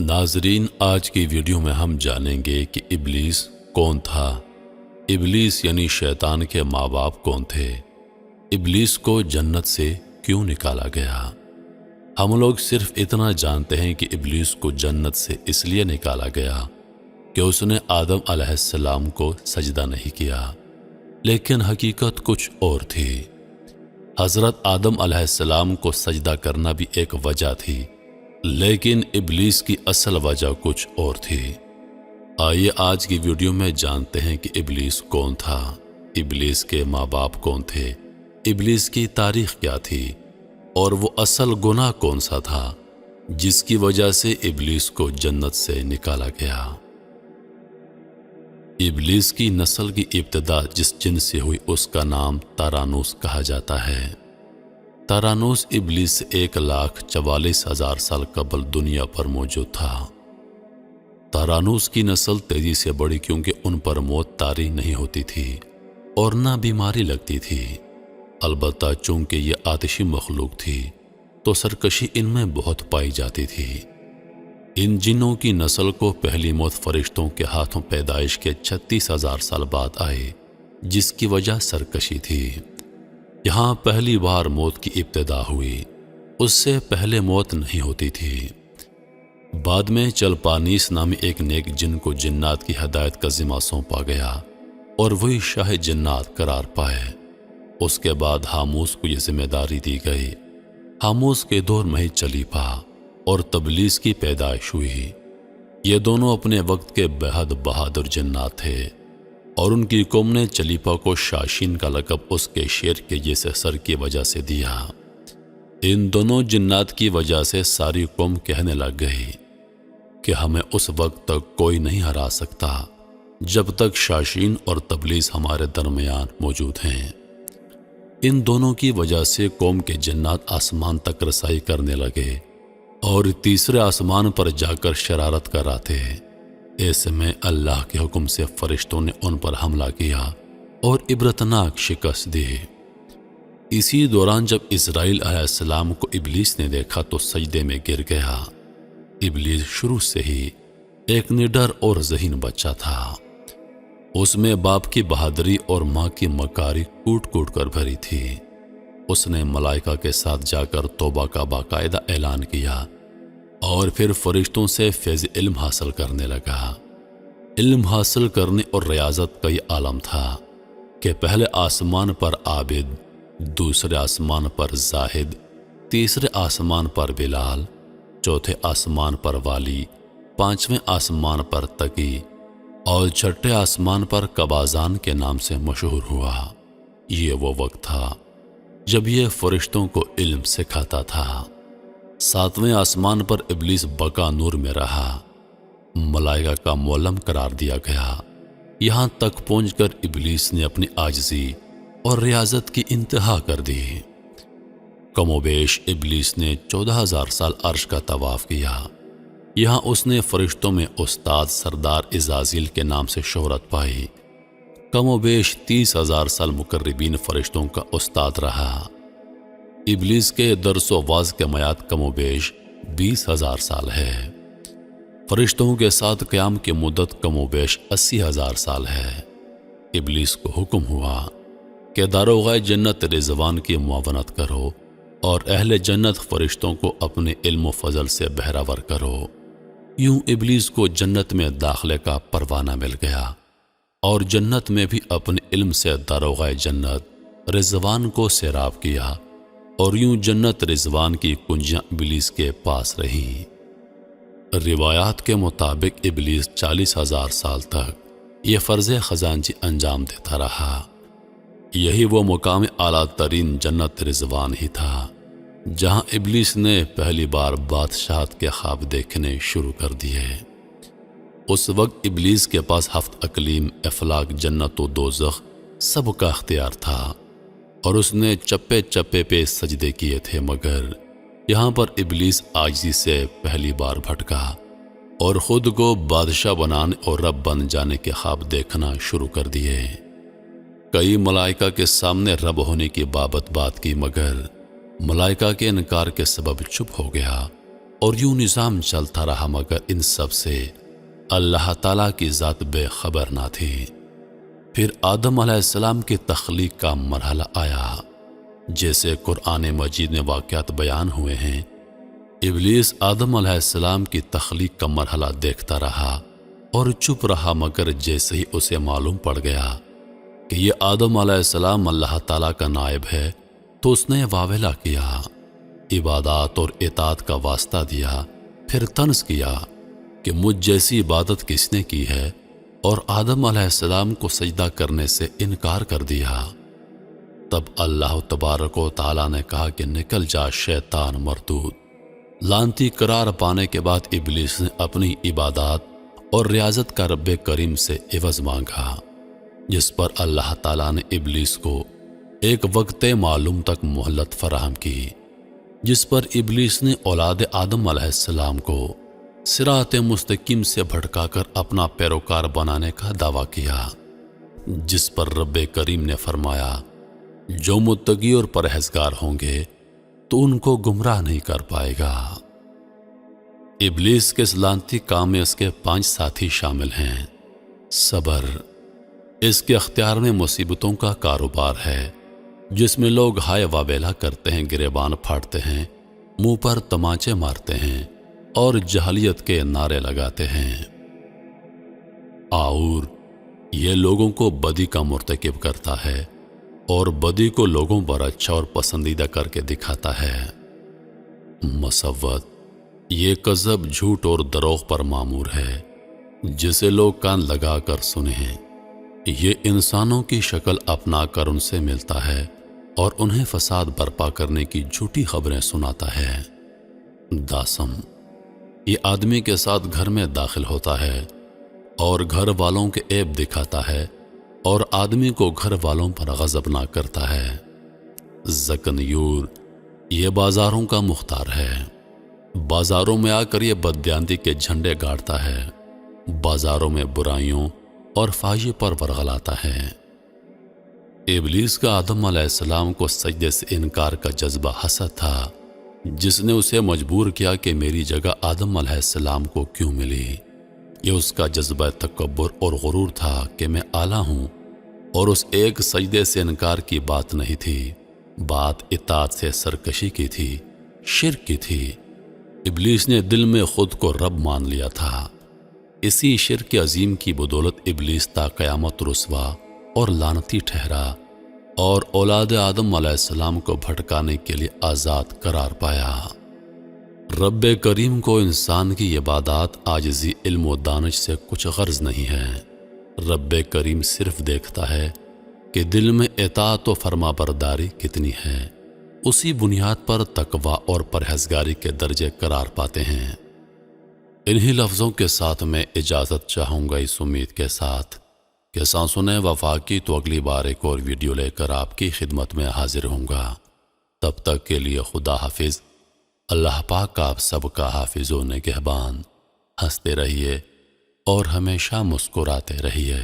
ناظرین، آج کی ویڈیو میں ہم جانیں گے کہ ابلیس کون تھا۔ ابلیس یعنی شیطان کے ماں باپ کون تھے؟ ابلیس کو جنت سے کیوں نکالا گیا؟ ہم لوگ صرف اتنا جانتے ہیں کہ ابلیس کو جنت سے اس لیے نکالا گیا کہ اس نے آدم علیہ السلام کو سجدہ نہیں کیا، لیکن حقیقت کچھ اور تھی۔ حضرت آدم علیہ السلام کو سجدہ کرنا بھی ایک وجہ تھی، لیکن ابلیس کی اصل وجہ کچھ اور تھی۔ آئیے آج کی ویڈیو میں جانتے ہیں کہ ابلیس کون تھا، ابلیس کے ماں باپ کون تھے، ابلیس کی تاریخ کیا تھی، اور وہ اصل گناہ کون سا تھا جس کی وجہ سے ابلیس کو جنت سے نکالا گیا۔ ابلیس کی نسل کی ابتدا جس جن سے ہوئی اس کا نام تارانوس کہا جاتا ہے۔ تارانوس ابلیس سے 1,44,000 سال قبل دنیا پر موجود تھا۔ تارانوس کی نسل تیزی سے بڑھی کیونکہ ان پر موت طاری نہیں ہوتی تھی اور نہ بیماری لگتی تھی۔ البتہ چونکہ یہ آتشی مخلوق تھی تو سرکشی ان میں بہت پائی جاتی تھی۔ ان جنوں کی نسل کو پہلی موت فرشتوں کے ہاتھوں پیدائش کے 36,000 سال بعد آئی، جس کی وجہ سرکشی تھی۔ یہاں پہلی بار موت کی ابتدا ہوئی، اس سے پہلے موت نہیں ہوتی تھی۔ بعد میں چلپانیس نامی ایک نیک جن کو جنات کی ہدایت کا ذمہ سونپا گیا اور وہی شاہ جنات قرار پائے۔ اس کے بعد ہاموس کو یہ ذمہ داری دی گئی۔ ہاموس کے دور میں ہی چلیپا اور تبلیس کی پیدائش ہوئی۔ یہ دونوں اپنے وقت کے بہت بہادر جنات تھے اور ان کی قوم نے چلیپا کو شاشین کا لقب اس کے شیر کے جیسے سر کی وجہ سے دیا۔ ان دونوں جنات کی وجہ سے ساری قوم کہنے لگ گئی کہ ہمیں اس وقت تک کوئی نہیں ہرا سکتا جب تک شاشین اور تبلیس ہمارے درمیان موجود ہیں۔ ان دونوں کی وجہ سے قوم کے جنات آسمان تک رسائی کرنے لگے اور تیسرے آسمان پر جا کر شرارت کراتے۔ ایسے میں اللہ کے حکم سے فرشتوں نے ان پر حملہ کیا اور عبرتناک شکست دی۔ اسی دوران جب اسرائیل علیہ السلام کو ابلیس نے دیکھا تو سجدے میں گر گیا۔ ابلیس شروع سے ہی ایک نڈر اور ذہین بچہ تھا۔ اس میں باپ کی بہادری اور ماں کی مکاری کوٹ کوٹ کر بھری تھی۔ اس نے ملائکہ کے ساتھ جا کر توبہ کا باقاعدہ اعلان کیا اور پھر فرشتوں سے فیض علم حاصل کرنے لگا۔ علم حاصل کرنے اور ریاضت کا یہ عالم تھا کہ پہلے آسمان پر عابد، دوسرے آسمان پر زاہد، تیسرے آسمان پر بلال، چوتھے آسمان پر والی، پانچویں آسمان پر تقی اور چھٹے آسمان پر قبازان کے نام سے مشہور ہوا۔ یہ وہ وقت تھا جب یہ فرشتوں کو علم سکھاتا تھا۔ ساتویں آسمان پر ابلیس بقا نور میں رہا، ملائکہ کا معلم قرار دیا گیا۔ یہاں تک پہنچ کر ابلیس نے اپنی عاجزی اور ریاضت کی انتہا کر دی۔ کم و بیش ابلیس نے 14,000 سال عرش کا طواف کیا۔ یہاں اس نے فرشتوں میں استاد سردار عزازیل کے نام سے شہرت پائی۔ کم و بیش 30,000 سال مقربین فرشتوں کا استاد رہا۔ ابلیس کے درس و واز کے میعاد کم و بیش 20,000 سال ہے۔ فرشتوں کے ساتھ قیام کی مدت کم و بیش 80,000 سال ہے۔ ابلیس کو حکم ہوا کہ داروغہ جنت رضوان کی معاونت کرو اور اہل جنت فرشتوں کو اپنے علم و فضل سے بہراور کرو۔ یوں ابلیس کو جنت میں داخلے کا پروانہ مل گیا اور جنت میں بھی اپنے علم سے داروغہ جنت رضوان کو سیراب کیا، اور یوں جنت رضوان کی کنجیاں ابلیس کے پاس رہیں۔ روایات کے مطابق ابلیس 40,000 سال تک یہ فرض خزانچی انجام دیتا رہا۔ یہی وہ مقام اعلیٰ ترین جنت رضوان ہی تھا جہاں ابلیس نے پہلی بار بادشاہت کے خواب دیکھنے شروع کر دیے۔ اس وقت ابلیس کے پاس 7 اقلیم، افلاک، جنت و دوزخ سب کا اختیار تھا اور اس نے چپے چپے پہ سجدے کیے تھے، مگر یہاں پر ابلیس عاجزی سے پہلی بار بھٹکا اور خود کو بادشاہ بنانے اور رب بن جانے کے خواب دیکھنا شروع کر دیے۔ کئی ملائکہ کے سامنے رب ہونے کی بابت بات کی، مگر ملائکہ کے انکار کے سبب چپ ہو گیا اور یوں نظام چلتا رہا مگر ان سب سے اللہ تعالیٰ کی ذات بے خبر نہ تھی۔ پھر آدم علیہ السلام کی تخلیق کا مرحلہ آیا۔ جیسے قرآن مجید میں واقعات بیان ہوئے ہیں، ابلیس آدم علیہ السلام کی تخلیق کا مرحلہ دیکھتا رہا اور چپ رہا، مگر جیسے ہی اسے معلوم پڑ گیا کہ یہ آدم علیہ السلام اللہ تعالیٰ کا نائب ہے تو اس نے واویلا کیا، عبادات اور اطاعت کا واسطہ دیا، پھر طنز کیا کہ مجھ جیسی عبادت کس نے کی ہے، اور آدم علیہ السلام کو سجدہ کرنے سے انکار کر دیا۔ تب اللہ تبارک و تعالیٰ نے کہا کہ نکل جا شیطان مردود۔ لعنتی قرار پانے کے بعد ابلیس نے اپنی عبادات اور ریاضت کا رب کریم سے عوض مانگا، جس پر اللہ تعالیٰ نے ابلیس کو ایک وقت معلوم تک مہلت فراہم کی، جس پر ابلیس نے اولاد آدم علیہ السلام کو صراط مستقیم سے بھٹکا کر اپنا پیروکار بنانے کا دعویٰ کیا، جس پر رب کریم نے فرمایا جو متقی اور پرہیزگار ہوں گے تو ان کو گمراہ نہیں کر پائے گا۔ ابلیس کے اس لعنتی کام میں اس کے 5 ساتھی شامل ہیں۔ صبر، اس کے اختیار میں مصیبتوں کا کاروبار ہے، جس میں لوگ ہائے واویلا کرتے ہیں، گریبان پھاڑتے ہیں، منہ پر تماچے مارتے ہیں اور جہلیت کے نعرے لگاتے ہیں۔ آور، یہ لوگوں کو بدی کا مرتکب کرتا ہے اور بدی کو لوگوں پر اچھا اور پسندیدہ کر کے دکھاتا ہے۔ مصوت، یہ کذب، جھوٹ اور دروغ پر معمور ہے، جسے لوگ کان لگا کر سنیں۔ یہ انسانوں کی شکل اپنا کر ان سے ملتا ہے اور انہیں فساد برپا کرنے کی جھوٹی خبریں سناتا ہے۔ داسم، یہ آدمی کے ساتھ گھر میں داخل ہوتا ہے اور گھر والوں کے عیب دکھاتا ہے اور آدمی کو گھر والوں پر غضب نہ کرتا ہے۔ زکنیور، یہ بازاروں کا مختار ہے، بازاروں میں آ کر یہ بددیانتی کے جھنڈے گاڑتا ہے، بازاروں میں برائیوں اور فحاشی پر ورغلاتا ہے۔ ابلیس کا آدم علیہ السلام کو سجدے سے انکار کا جذبہ حسد تھا، جس نے اسے مجبور کیا کہ میری جگہ آدم علیہ السلام کو کیوں ملی۔ یہ اس کا جذبہ تکبر اور غرور تھا کہ میں اعلیٰ ہوں، اور اس ایک سجدے سے انکار کی بات نہیں تھی، بات اطاعت سے سرکشی کی تھی، شرک کی تھی۔ ابلیس نے دل میں خود کو رب مان لیا تھا۔ اسی شرک عظیم کی بدولت ابلیس تا قیامت رسوا اور لعنتی ٹھہرا اور اولاد آدم علیہ السلام کو بھٹکانے کے لیے آزاد قرار پایا۔ رب کریم کو انسان کی عبادات، عاجزی، علم و دانش سے کچھ غرض نہیں ہے۔ رب کریم صرف دیکھتا ہے کہ دل میں اطاعت و فرما برداری کتنی ہے، اسی بنیاد پر تقوی اور پرہیزگاری کے درجے قرار پاتے ہیں۔ انہی لفظوں کے ساتھ میں اجازت چاہوں گا، اس امید کے ساتھ کہ سانسوں وفا کی تو اگلی بار ایک اور ویڈیو لے کر آپ کی خدمت میں حاضر ہوں گا۔ تب تک کے لیے خدا حافظ۔ اللہ پاک آپ سب کا حافظ و نگہبان۔ ہنستے رہیے اور ہمیشہ مسکراتے رہیے۔